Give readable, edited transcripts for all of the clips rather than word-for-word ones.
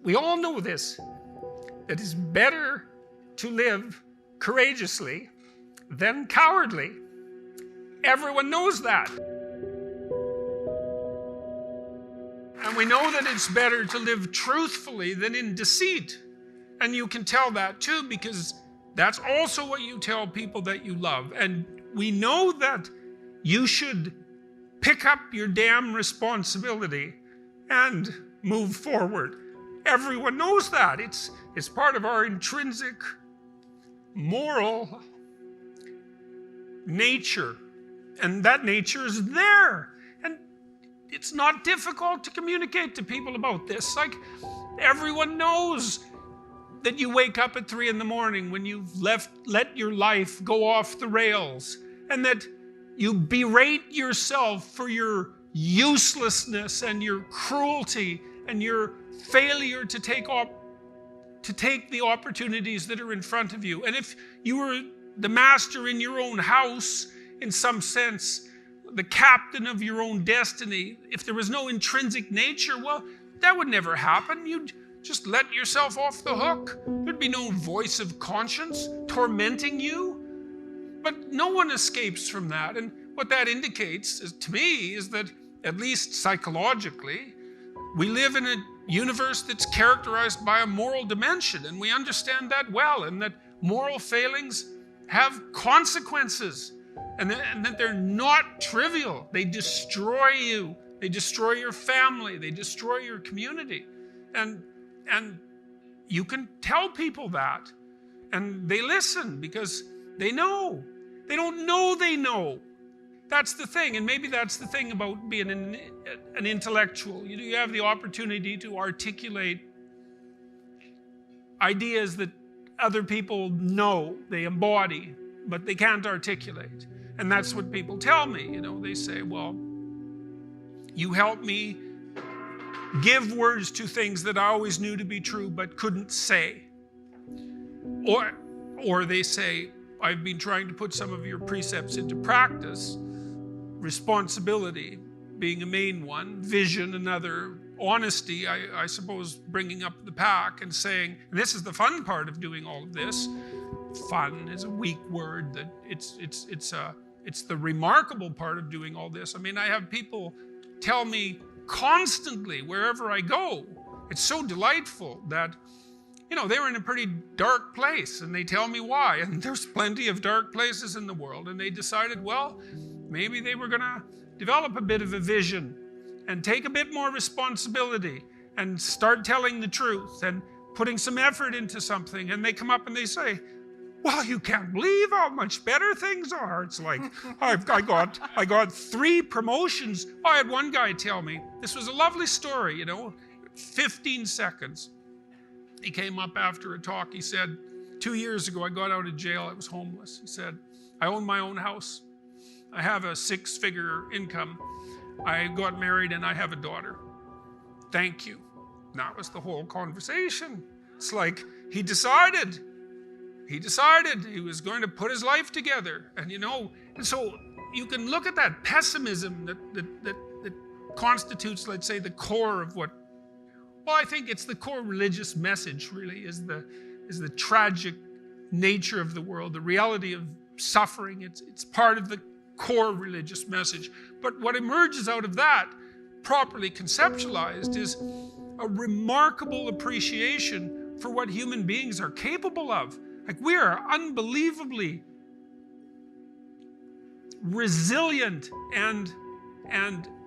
we all know this, that it's better to live courageously than cowardly. Everyone knows that. And we know that it's better to live truthfully than in deceit. And you can tell that too, because that's also what you tell people that you love. And we know that you should pick up your damn responsibility and move forward. Everyone knows that. It's part of our intrinsic moral nature. And that nature is there. And it's not difficult to communicate to people about this. Like, everyone knows that you wake up at 3 in the morning when you've let your life go off the rails, and that you berate yourself for your uselessness and your cruelty and your failure to take the opportunities that are in front of you. And if you were the master in your own house, in some sense, the captain of your own destiny, if there was no intrinsic nature, well, that would never happen. You'd just let yourself off the hook. There'd be no voice of conscience tormenting you. But no one escapes from that. And what that indicates, to me, is that, at least psychologically, we live in a universe that's characterized by a moral dimension, and we understand that well, and that moral failings have consequences, and that they're not trivial. They destroy you. They destroy your family. They destroy your community. And you can tell people that, and they listen because they know. They don't know they know. That's the thing, and maybe that's the thing about being an intellectual. You have the opportunity to articulate ideas that other people know, they embody, but they can't articulate. And that's what people tell me. They say, well, you help me give words to things that I always knew to be true but couldn't say. Or they say, I've been trying to put some of your precepts into practice. Responsibility being a main one, vision another, honesty, I suppose, bringing up the pack and saying, and this is the fun part of doing all of this. Fun is a weak word. That it's the remarkable part of doing all this. I mean, I have people tell me constantly wherever I go, it's so delightful that, they were in a pretty dark place, and they tell me why. And there's plenty of dark places in the world, and they decided, well, maybe they were going to develop a bit of a vision and take a bit more responsibility and start telling the truth and putting some effort into something. And they come up and they say, well, you can't believe how much better things are. It's like, I got 3 promotions. I had one guy tell me, this was a lovely story, 15 seconds. He came up after a talk. He said, 2 years ago, I got out of jail. I was homeless. He said, I own my own house. I have a 6-figure income. I got married and I have a daughter. Thank you. And that was the whole conversation. It's like he decided he was going to put his life together. And and so you can look at that pessimism that constitutes, let's say, the core of what, well, I think it's the core religious message, really, is the tragic nature of the world, the reality of suffering. It's part of the core religious message. But what emerges out of that, properly conceptualized, is a remarkable appreciation for what human beings are capable of. Like, we are unbelievably resilient and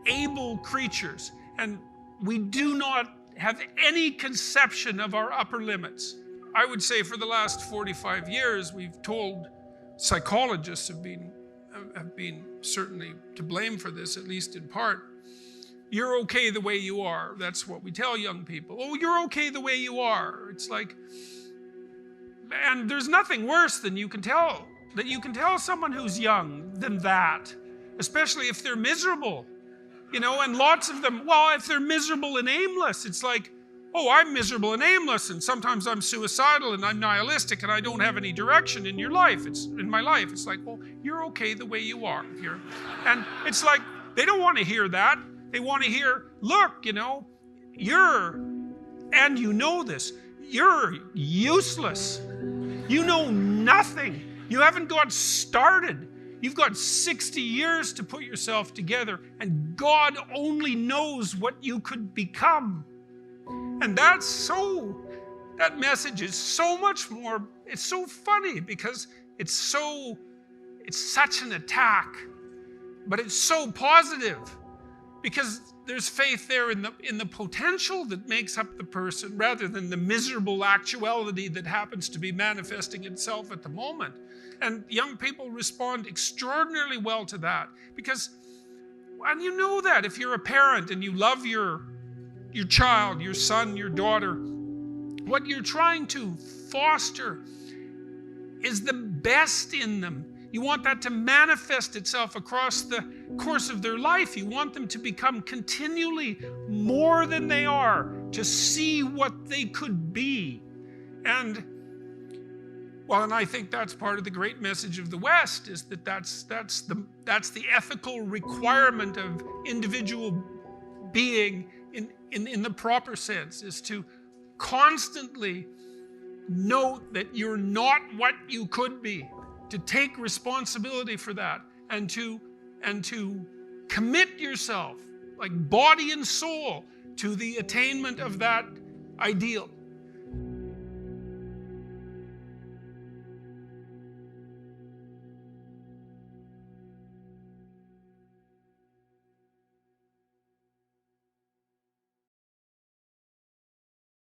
able creatures, and we do not have any conception of our upper limits. I would say for the last 45 years, we've told, psychologists have been certainly to blame for this, at least in part. You're okay the way you are. That's what we tell young people. Oh, you're okay the way you are. It's like, and there's nothing worse than you can tell someone who's young than that, especially if they're miserable, and lots of them, well, if they're miserable and aimless, it's like, oh, I'm miserable and aimless, and sometimes I'm suicidal and I'm nihilistic and I don't have any direction in your life. It's in my life. It's like, well, you're okay the way you are here. And it's like, they don't want to hear that. They want to hear, look, you're and you know this, you're useless. You know nothing. You haven't got started. You've got 60 years to put yourself together, and God only knows what you could become. And that message is so much more, it's so funny because it's such an attack, but it's so positive because there's faith there in the potential that makes up the person rather than the miserable actuality that happens to be manifesting itself at the moment. And young people respond extraordinarily well to that because, and you know that if you're a parent and you love your child, your son, your daughter, what you're trying to foster is the best in them. You want that to manifest itself across the course of their life. You want them to become continually more than they are, to see what they could be. And I think that's part of the great message of the West, is that that's the ethical requirement of individual being in the proper sense, is to constantly note that you're not what you could be, to take responsibility for that, and to commit yourself, like body and soul, to the attainment of that ideal.